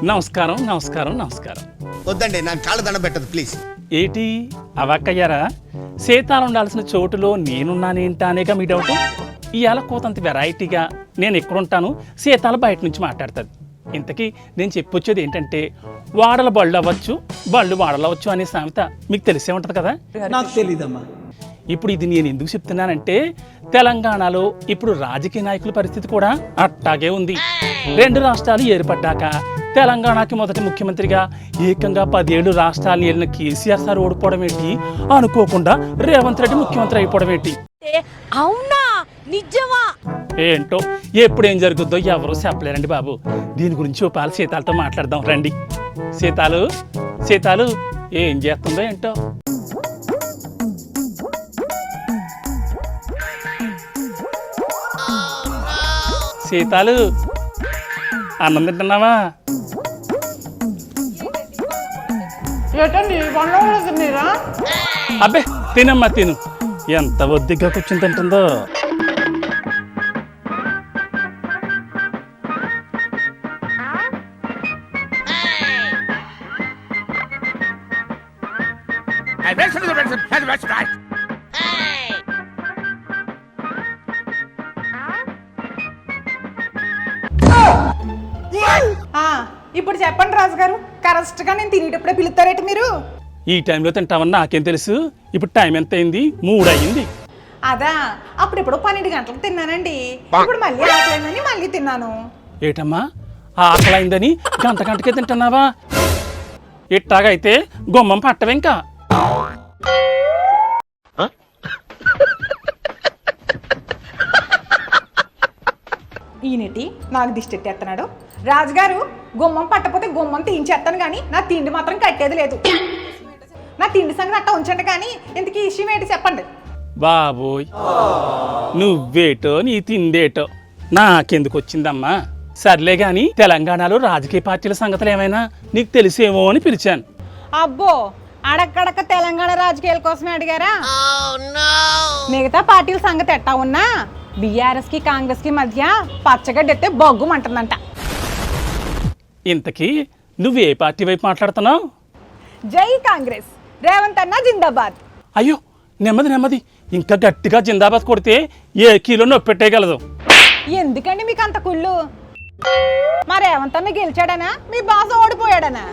నమస్కారం నమస్కారం నమస్కారం. వద్దండి, నాకు కాళ్ళ దండం పెట్టదు ప్లీజ్. ఏటి అవక్కయ్యారా? సీతాలు ఉండాల్సిన చోటులో నేనున్నానేంటా అనేగా మీ డౌట్. ఇవాళ కోతంత వెరైటీగా నేను ఎక్కడుంటాను, సీతాలు బయట నుంచి మాట్లాడుతుంది. ఇంతకీ నేను చెప్పొచ్చేది ఏంటంటే, వాడల బళ్ళు అవ్వచ్చు, బళ్ళు వాడలవచ్చు అనే సామెత మీకు తెలిసే ఉంటుంది కదా. నాకు తెలీదమ్మా. ఇప్పుడు ఇది నేను ఎందుకు చెప్తున్నానంటే, తెలంగాణలో ఇప్పుడు రాజకీయ నాయకుల పరిస్థితి కూడా అట్టాగే ఉంది. 2 రాష్ట్రాలు ఏర్పడ్డాక తెలంగాణకి మొదటి ముఖ్యమంత్రిగా ఏకంగా 10 ఏళ్ళు రాష్ట్రాలను ఏలిన కేసీఆర్ సార్ ఓడిపోవడం ఏంటి, అనుకోకుండా రేవంత్ రెడ్డి ముఖ్యమంత్రి అయిపోవడం ఏంటి? అవునా, నిజమా? ఏంటో ఎప్పుడు ఏం జరుగుద్దో ఎవరూ చెప్పలేరండి బాబు. దీని గురించి ఓ పాలు సీతాలతో మాట్లాడదాం రండి. సీతాలు సీతాలు ఏం చేస్తుందో ఏంటో. సీతాలు అన్నం తింటున్నావా? అబ్బే తినమ్మా తిను. ఎంత ఒద్దిగ్గా కూర్చుని తింటుందో. ఇప్పుడు చెప్పండి రాజుగారు, కరెక్ట్ గా నేను తినేటప్పుడే పిలుస్తారేంటి మీరు? ఈ టైంలో తింటామని నాకేం తెలుసు. ఇప్పుడు టైం ఎంత అయింది? 3 అయింది. అదా, అప్పుడెప్పుడు 12 గంటలకు తిన్నానండి. ఇప్పుడు మళ్ళీ ఆకలిందని మళ్ళీ తిన్నాను. ఏటమ్మా ఆకలైందని గంటకే తింటున్నావా? ఇట్టాగైతే గుమ్మం పట్టవింకా. ఈయనటి నాకు దిష్టెట్టేస్తున్నాడు. రాజుగారు, గుమ్మం పట్టపోతే గుమ్మం తీయించేస్తాను కానీ నా తిండి మాత్రం కట్టేది లేదు. నా తిండి సంగతి అట్ట ఉంచండి కానీ ఇంతకీ విషయం ఏంటి చెప్పండి. బాబోయ్, నువ్వేటో నీ తిండేటో నాకెందుకు వచ్చిందమ్మా. సర్లే గాని తెలంగాణలో రాజకీయ పార్టీల సంగతులు ఏమైనా నీకు తెలిసేమో అని పిలిచాను. అబ్బో, అడక్కడక్క తెలంగాణ రాజకీయాల కోసమే అడిగారా? మిగతా పార్టీల సంగతి ఎట్టా ఉన్నా బీఆర్ఎస్ కి కాంగ్రెస్ కి మధ్య పచ్చగడ్డెత్తే బొగ్గుమంటుందంట. ఇంతకీ నువ్వే పార్టీ వైపు మాట్లాడుతున్నావు? జై కాంగ్రెస్, రేవంత్ అన్న జిందాబాద్. అయ్యో నెమ్మది నెమ్మది, ఇంకా గట్టిగా జిందాబాద్ కొడితే ఏ కిలో నొప్పి పెట్టేయగలదు. ఎందుకండి మీకు అంత కుళ్ళు? మా రేవంత్ అన్న గెలిచాడనా, మీ బాస్ ఓడిపోయాడనా?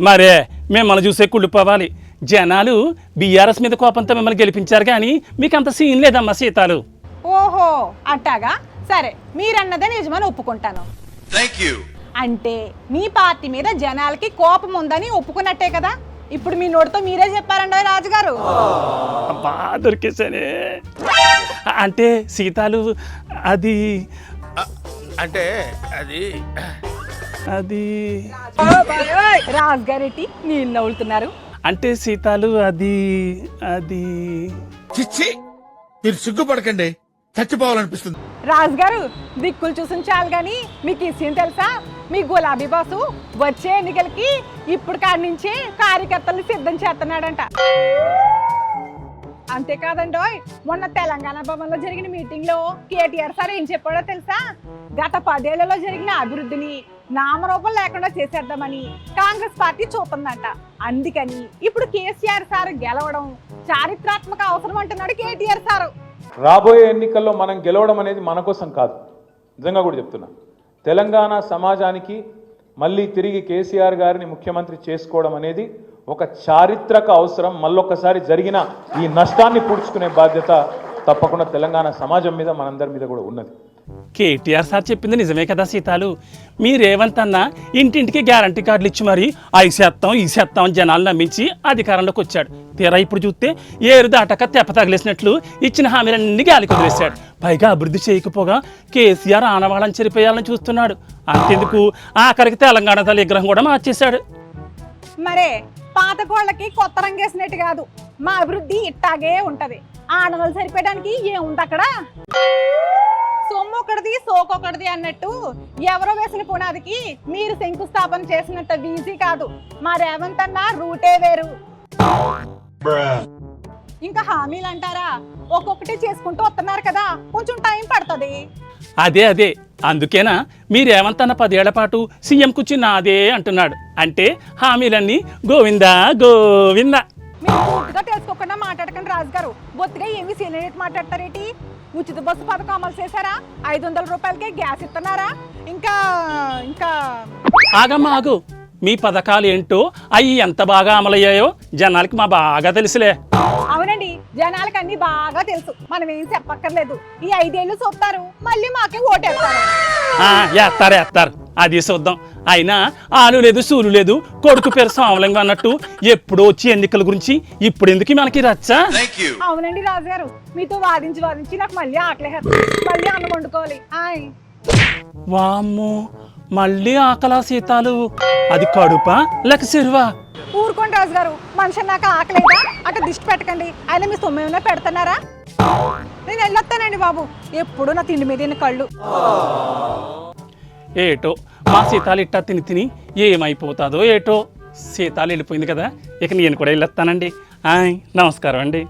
మరే మిమ్మల్ని చూసే కుళ్ళిపోవాలి. జనాలు బీఆర్ఎస్ మీద కోపంతో మిమ్మల్ని గెలిపించారు కానీ మీకు అంత సీన్ లేదమ్మా సీతాలు. ఓహో అట్టాగా, సరే మీరన్నదే నిజమని ఒప్పుకుంటాను. అంటే మీ పార్టీ మీద జనాలకి కోపం ఉందని ఒప్పుకున్నట్టే కదా. ఇప్పుడు మీ నోటితో మీరే చెప్పారండి రాజుగారు. బాగా దొరికేసానే. అంటే సీతాలు అది అంటే అది అది రాజుగారెట్టి నీళ్ళు నవ్వులుతున్నారు. అంటే సీతాలు అది అది చిచ్చి, మీరు సిగ్గుపడకండి, చచ్చిపోవాలనిపిస్తుంది. రాజుగారు దిక్కులు చూసిన చాలు గాని మీకు ఈ విషయం తెలుసా? మీ గులాబీ బాసు వచ్చే ఎన్నికలకి ఇప్పుడు కాడి నుంచే కార్యకర్తల్ని సిద్ధం చేస్తున్నాడంట. అంతేకాదండి, మొన్న తెలంగాణ భవన్ లో జరిగిన మీటింగ్ లో కేటీఆర్ సార్ ఏం చెప్పాడో తెలుసా? గత 10 ఏళ్లలో జరిగిన అభివృద్ధిని నామరూపం లేకుండా చేసేద్దామని కాంగ్రెస్ పార్టీ చూస్తుందంట. అందుకని ఇప్పుడు కేసీఆర్ సార్ గెలవడం చారిత్రాత్మక అవసరం అంటున్నాడు కేటీఆర్ సార్. రాబోయే ఎన్నికల్లో మనం గెలవడం అనేది మన కోసం కాదు, నిజంగా కూడా చెప్తున్నా. తెలంగాణ సమాజానికి మళ్ళీ తిరిగి కేసీఆర్ గారిని ముఖ్యమంత్రి చేసుకోవడం అనేది ఒక చారిత్రక అవసరం. మళ్ళొక్కసారి జరిగిన ఈ నష్టాన్ని పూడ్చుకునే బాధ్యత తప్పకుండా తెలంగాణ సమాజం మీద, మనందరి మీద కూడా ఉన్నది. కేటీఆర్ సార్ చెప్పింది నిజమే కదా సీతాలు. మీ రేవంత్ అన్న ఇంటింటికి గ్యారంటీ కార్డులు ఇచ్చి మరి ఈ శాతం జనాలు నమ్మించి అధికారంలోకి వచ్చాడు. తీరా ఇప్పుడు చూస్తే ఏరు దాటాక తెప్ప తగిలేసినట్లు ఇచ్చిన హామీలన్నీ గాలికి వదిలేశాడు. పైగా అభివృద్ధి చేయకపోగా కేసీఆర్ ఆనవాళ్ళని చెరిపేయాలని చూస్తున్నాడు. అంతెందుకు ఆఖరికి తెలంగాణ తల్లి విగ్రహం కూడా మార్చేశాడు. మరే పాత కోళ్ళకి కొత్త రంగేసినట్టు కాదు, మా అభివృద్ధి ఇట్టాగే ఉంటది. ఆనవాళ్ళు సరిపోయడానికి ఏముంది అక్కడ? సొమ్ము ఒకటిది సోకొకటిది అన్నట్టు ఎవరో వేసిన పునాదికి మీరు శంకుస్థాపన చేసినంత ఈజీ కాదు. మా రేవంత్ అన్న రూటే వేరు. ఇంకా హామీలు అంటారా, ఒక్కొక్కటి చేసుకుంటూ వస్తున్నారు కదా, కొంచెం టైం పడుతుంది. అదే అందుకేనా మీ రేవంత్ అన్న 10 ఏళ్ల పాటు సీఎం కుర్చీ నాదే అంటున్నాడు. అంటే హామీలన్నీ గోవిందా గోవిందా. మీరు పూర్తిగా తెలుసుకోకుండా మాట్లాడకండి రాజుగారు. బొత్తిగా ఏమి సీనియర్ మాట్లాడతారేటి? ఉచిత బస్సు పథకం అమలు చేశారా? 500 రూపాయలకే గ్యాస్ ఇస్తున్నారా? ఇంకా ఇంకా ఆగమ్మా ఆగు, మీ పథకాలు ఏంటో అవి ఎంత బాగా అమలయ్యాయో జనాలకి మా బాగా తెలుసులే. అవునండి, జనాలకు అన్ని బాగా తెలుసు, మనం ఏం చెప్పక్కర్లేదు. ఈ 5 ఏళ్ళు చూస్తారు, మళ్ళీ మాకే ఓటేస్తారు. వేస్తారు అది చూద్దాం. అయినా ఆలు లేదు సూలు లేదు, కొడుకు పేరు సామలింగం అన్నట్టు ఎప్పుడు వచ్చి ఎన్నికల గురించి ఇప్పుడు ఎందుకు మనకి రచ్చా? అవునండి రాజుగారు, మీతో వాదించి నాకు మళ్ళీ ఆకలేస్తుంది. మళ్ళీ అన్నం వండుకోవాలి. వామ్మో, మళ్ళీ ఆకలా సీతాలు, అది కడుపా లేక సిరువా? ఊరుకోండి రాజుగారు, మనిషి నాకు ఆకలేదా అటు దిష్టి పెట్టకండి. అయినా మీ సొమ్ము ఏమైనా పెడుతున్నారా? నేను వెళ్ళొస్తానండి బాబు, ఎప్పుడు నా తిండి మీద కళ్ళు. ఏటో మా సీతాలు ఇట్టా తిని ఏమైపోతుందో ఏటో. సీతాలు వెళ్ళిపోయింది కదా, ఇక నేను కూడా వెళ్ళొస్తానండి. నమస్కారం అండి.